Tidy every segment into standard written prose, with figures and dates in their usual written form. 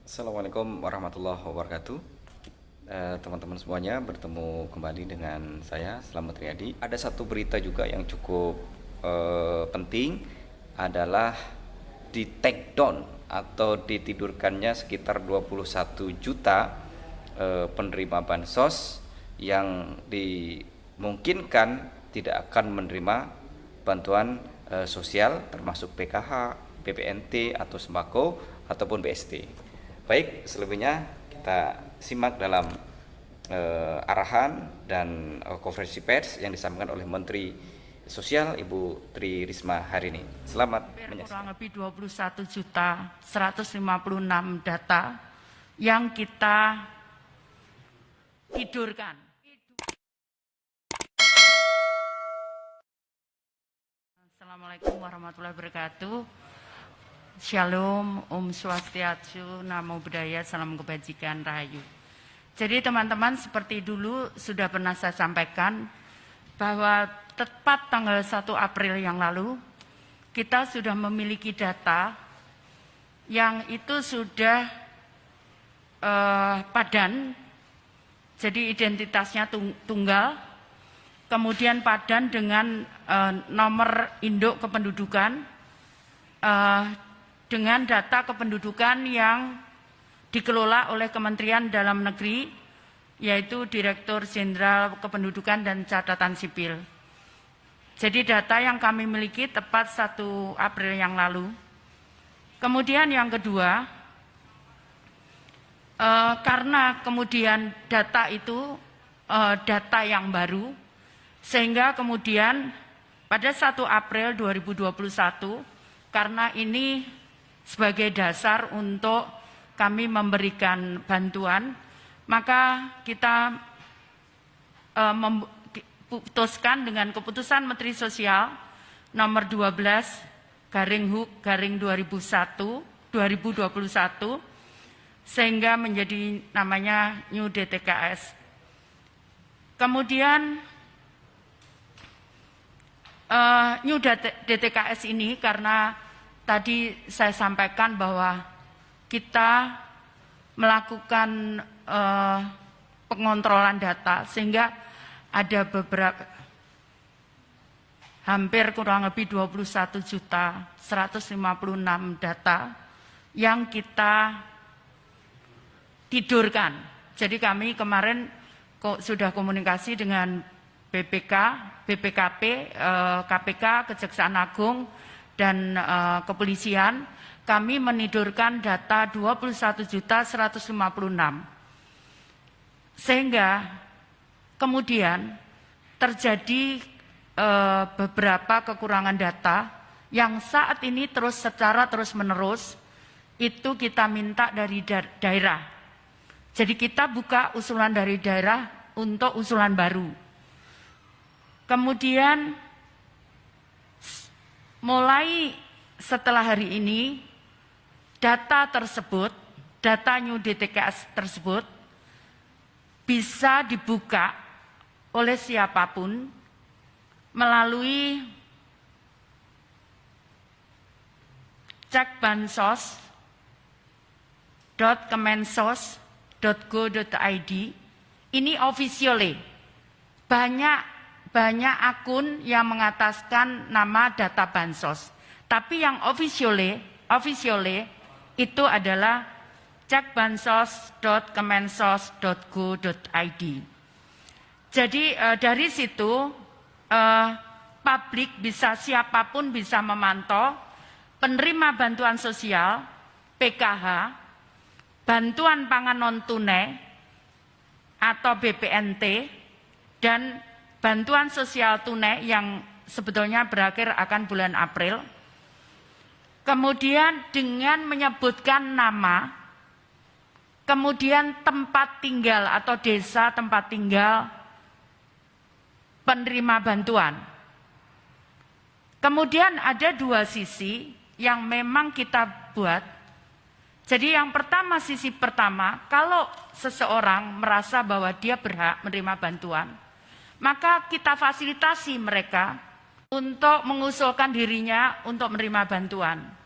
Assalamualaikum warahmatullahi wabarakatuh. Teman-teman semuanya, bertemu kembali dengan saya Slamet Riyadi. Ada satu berita juga yang cukup penting, adalah di take down atau ditidurkannya sekitar 21 juta penerima bansos yang dimungkinkan tidak akan menerima bantuan sosial termasuk PKH, BPNT atau sembako ataupun BST. Baik, selebihnya kita simak dalam arahan dan konferensi pers yang disampaikan oleh Menteri Sosial Ibu Tri Risma hari ini. Selamat menyaksikan. Kurang lebih 21 juta 156 data yang kita tidurkan. Assalamualaikum warahmatullahi wabarakatuh. Shalom, Om Swastiastu, Namo Buddhaya, Salam Kebajikan, Rahayu. Jadi teman-teman, seperti dulu sudah pernah saya sampaikan bahwa tepat tanggal 1 April yang lalu kita sudah memiliki data yang itu sudah padan, jadi identitasnya tunggal, kemudian padan dengan nomor induk kependudukan, dengan data kependudukan yang dikelola oleh Kementerian Dalam Negeri, yaitu Direktur Jenderal Kependudukan dan Catatan Sipil. Jadi data yang kami miliki tepat 1 April yang lalu. Kemudian yang kedua, karena kemudian data itu data yang baru, sehingga kemudian pada 1 April 2021, karena ini sebagai dasar untuk kami memberikan bantuan, maka kita memutuskan dengan keputusan Menteri Sosial nomor 12/HUK/2021 sehingga menjadi namanya New DTKS. Kemudian New DTKS ini karena tadi saya sampaikan bahwa kita melakukan pengontrolan data sehingga ada beberapa hampir kurang lebih 21 juta 156 data yang kita tidurkan. Jadi kami kemarin sudah komunikasi dengan BPK, BPKP, KPK, Kejaksaan Agung, dan kepolisian. Kami menidurkan data 21 juta 156. Sehingga kemudian terjadi beberapa kekurangan data yang saat ini secara terus-menerus itu kita minta dari daerah. Jadi kita buka usulan dari daerah untuk usulan baru. Kemudian mulai setelah hari ini, data tersebut, data New DTKS tersebut bisa dibuka oleh siapapun melalui cekbansos.kemensos.go.id. Ini officially. Banyak akun yang mengataskan nama data bansos. Tapi yang officially itu adalah cekbansos.kemensos.go.id. Jadi dari situ publik siapapun bisa memantau penerima bantuan sosial, PKH, bantuan pangan non tunai atau BPNT, dan bantuan sosial tunai yang sebetulnya berakhir akan bulan April. Kemudian dengan menyebutkan nama, kemudian tempat tinggal atau desa tempat tinggal penerima bantuan. Kemudian ada dua sisi yang memang kita buat. Jadi yang pertama, sisi pertama, kalau seseorang merasa bahwa dia berhak menerima bantuan, maka kita fasilitasi mereka untuk mengusulkan dirinya untuk menerima bantuan.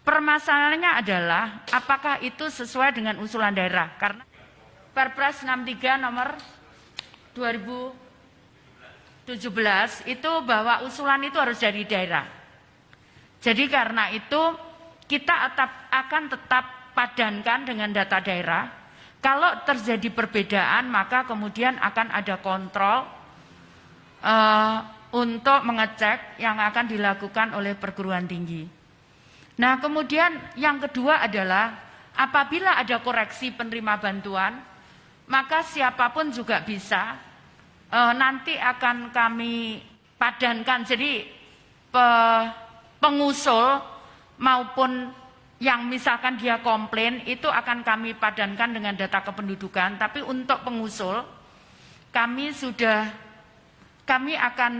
Permasalahannya adalah apakah itu sesuai dengan usulan daerah? Karena Perpres 63 nomor 2017 itu bahwa usulan itu harus dari daerah. Jadi karena itu kita akan tetap padankan dengan data daerah. Kalau terjadi perbedaan maka kemudian akan ada kontrol untuk mengecek yang akan dilakukan oleh perguruan tinggi. Nah kemudian yang kedua adalah apabila ada koreksi penerima bantuan, maka siapapun juga bisa nanti akan kami padankan. Jadi pengusul maupun yang misalkan dia komplain itu akan kami padankan dengan data kependudukan. Tapi untuk pengusul kami akan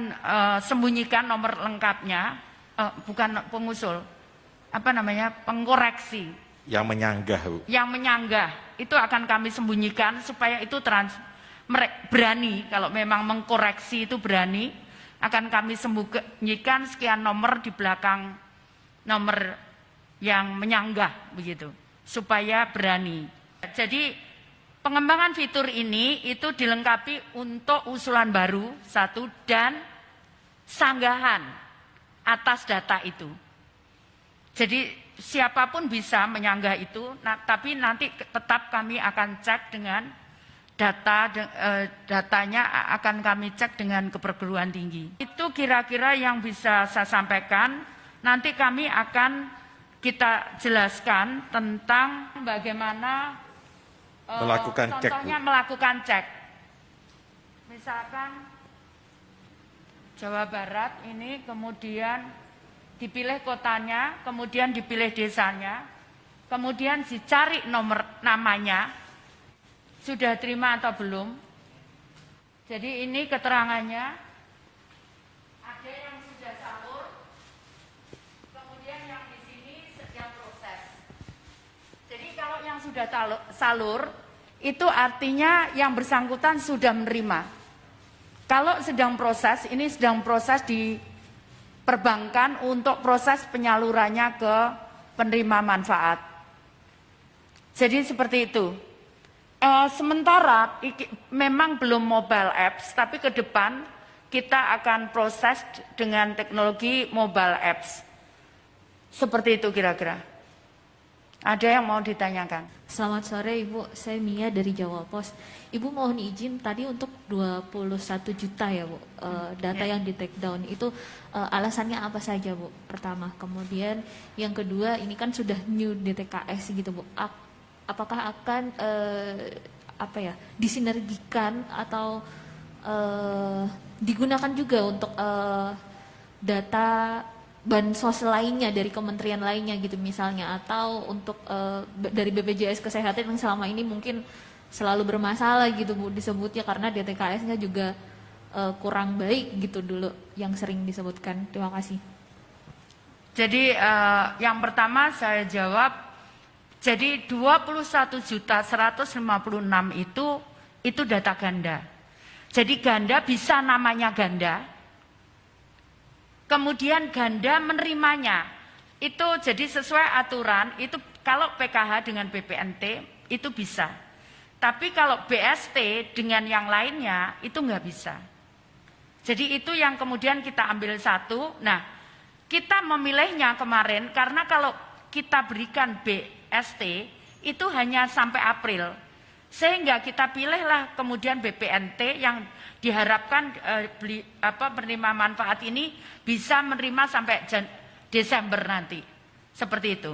sembunyikan nomor lengkapnya, bukan pengusul, pengkoreksi. Yang menyanggah, Bu. Yang menyanggah itu akan kami sembunyikan supaya itu berani, kalau memang mengkoreksi itu berani, akan kami sembunyikan sekian nomor di belakang nomor yang menyanggah begitu, supaya berani. Jadi pengembangan fitur ini itu dilengkapi untuk usulan baru satu dan sanggahan atas data itu. Jadi siapapun bisa menyanggah itu, tapi nanti tetap kami akan cek dengan datanya akan kami cek dengan keperguruan tinggi. Itu kira-kira yang bisa saya sampaikan. Nanti kami akan kita jelaskan tentang bagaimana melakukan cek, contohnya melakukan cek. Misalkan Jawa Barat ini kemudian dipilih kotanya, kemudian dipilih desanya, kemudian dicari nomor namanya, sudah terima atau belum. Jadi ini keterangannya, ada yang sudah salur, kemudian yang di sini sedang proses. Jadi kalau yang sudah salur, itu artinya yang bersangkutan sudah menerima. Kalau sedang proses, ini sedang proses di perbankan untuk proses penyalurannya ke penerima manfaat. Jadi seperti itu. Sementara memang belum mobile apps, tapi ke depan kita akan proses dengan teknologi mobile apps. Seperti itu kira-kira. Ada yang mau ditanyakan? Selamat sore Ibu, saya Mia dari Jawa Pos. Ibu mohon izin tadi untuk 21 juta ya Bu, data yang di take down itu alasannya apa saja Bu? Pertama, kemudian yang kedua ini kan sudah new DTKS gitu Bu. Apakah akan disinergikan atau digunakan juga untuk data bansos lainnya dari kementerian lainnya gitu misalnya, atau untuk dari BPJS Kesehatan yang selama ini mungkin selalu bermasalah gitu Bu disebutnya karena DTKS-nya juga kurang baik gitu dulu yang sering disebutkan. Terima kasih. Jadi yang pertama saya jawab, jadi 21.156 itu data ganda. Jadi ganda bisa namanya ganda. Kemudian ganda menerimanya. Itu jadi sesuai aturan, itu kalau PKH dengan BPNT itu bisa. Tapi kalau BST dengan yang lainnya itu nggak bisa. Jadi itu yang kemudian kita ambil satu. Nah, kita memilihnya kemarin karena kalau kita berikan BST itu hanya sampai April. Sehingga kita pilihlah kemudian BPNT yang diharapkan penerima manfaat ini bisa menerima sampai Desember nanti. Seperti itu.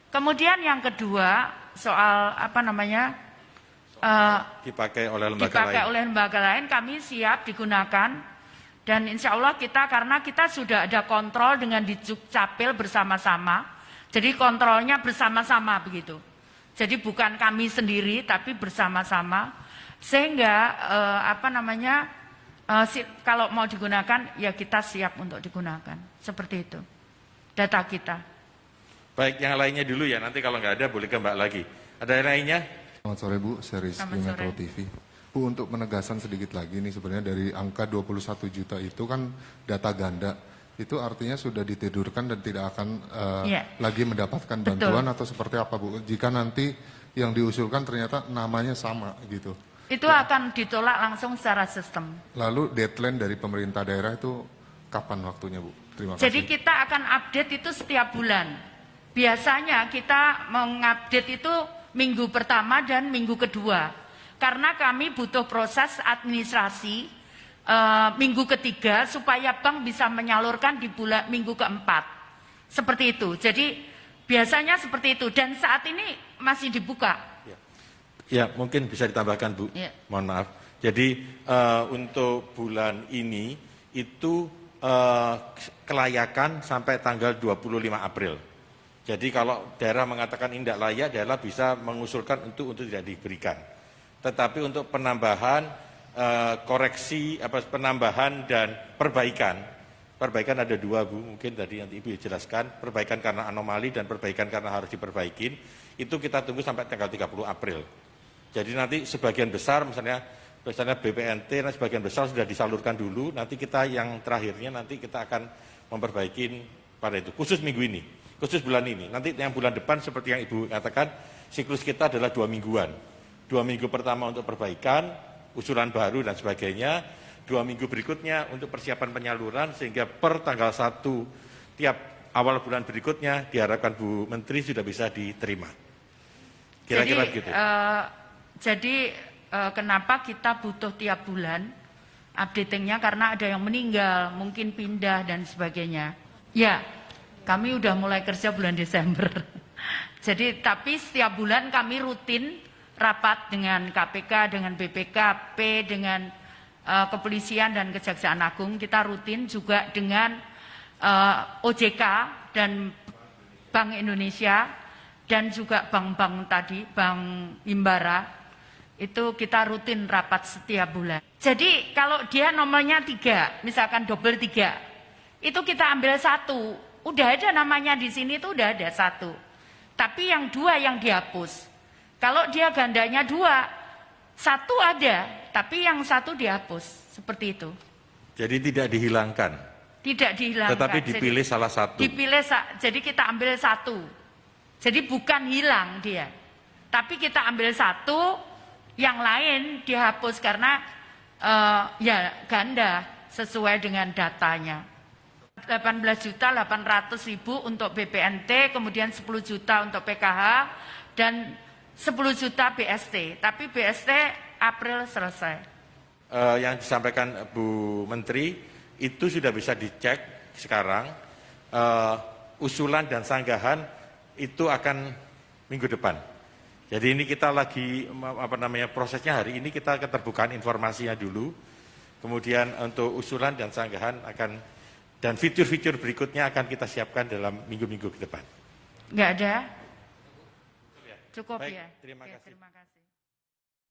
Kemudian yang kedua soal dipakai oleh lembaga lain kami siap digunakan. Dan insya Allah karena kita sudah ada kontrol dengan di Dukcapil bersama-sama. Jadi kontrolnya bersama-sama begitu. Jadi bukan kami sendiri tapi bersama-sama. Sehingga kalau mau digunakan ya kita siap untuk digunakan. Seperti itu. Data kita. Baik, yang lainnya dulu ya. Nanti kalau nggak ada boleh ke Mbak lagi. Ada yang lainnya? Selamat sore Bu, saya Rizky Metro TV. Bu, untuk penegasan sedikit lagi nih sebenarnya dari angka 21 juta itu kan data ganda. Itu artinya sudah ditidurkan dan tidak akan Iya. lagi mendapatkan bantuan atau seperti apa Bu? Jika nanti yang diusulkan ternyata namanya sama gitu. Itu akan ditolak langsung secara sistem. Lalu deadline dari pemerintah daerah itu kapan waktunya Bu? Terima kasih. Jadi kita akan update itu setiap bulan. Biasanya kita mengupdate itu minggu pertama dan minggu kedua. Karena kami butuh proses administrasi minggu ketiga supaya bank bisa menyalurkan di bulan minggu keempat. Seperti itu. Jadi biasanya seperti itu. Dan saat ini masih dibuka. Ya, mungkin bisa ditambahkan Bu. Ya. Mohon maaf. Jadi untuk bulan ini itu kelayakan sampai tanggal 25 April. Jadi kalau daerah mengatakan ini tidak layak, daerah bisa mengusulkan untuk tidak diberikan. Tetapi untuk penambahan, koreksi, penambahan dan perbaikan ada dua Bu, mungkin tadi nanti Ibu jelaskan, perbaikan karena anomali dan perbaikan karena harus diperbaikin, itu kita tunggu sampai tanggal 30 April. Jadi nanti sebagian besar misalnya BPNT, sebagian besar sudah disalurkan dulu, nanti kita yang terakhirnya nanti kita akan memperbaikin pada itu, khusus minggu ini, khusus bulan ini. Nanti yang bulan depan seperti yang Ibu katakan, siklus kita adalah 2 mingguan. 2 minggu pertama untuk perbaikan, usulan baru dan sebagainya, 2 minggu berikutnya untuk persiapan penyaluran, sehingga per tanggal 1 tiap awal bulan berikutnya diharapkan Bu Menteri sudah bisa diterima. Kira-kira gitu. Jadi kenapa kita butuh tiap bulan updatingnya, karena ada yang meninggal, mungkin pindah dan sebagainya. Ya, kami udah mulai kerja bulan Desember. Jadi tapi setiap bulan kami rutin rapat dengan KPK, dengan BPKP, dengan Kepolisian dan Kejaksaan Agung. Kita rutin juga dengan OJK dan Bank Indonesia dan juga bank-bank tadi, Bank Himbara. Itu kita rutin rapat setiap bulan. Jadi kalau dia nomornya 3, misalkan double 3, itu kita ambil 1. Udah ada namanya di sini itu udah ada 1. Tapi yang 2 yang dihapus. Kalau dia gandanya 2, 1 ada, tapi yang 1 dihapus. Seperti itu. Jadi tidak dihilangkan? Tidak dihilangkan. Tetapi dipilih salah satu? Jadi kita ambil 1. Jadi bukan hilang dia. Tapi kita ambil 1, yang lain dihapus karena ya ganda sesuai dengan datanya. 18.800.000 untuk BPNT, kemudian 10 juta untuk PKH, dan 10 juta BST, tapi BST April selesai. Yang disampaikan Bu Menteri itu sudah bisa dicek sekarang. Usulan dan sanggahan itu akan minggu depan. Jadi ini kita lagi prosesnya hari ini kita keterbukaan informasinya dulu. Kemudian untuk usulan dan sanggahan dan fitur-fitur berikutnya akan kita siapkan dalam minggu-minggu ke depan. Nggak ada? Cukup. Baik, ya. terima kasih. Terima kasih.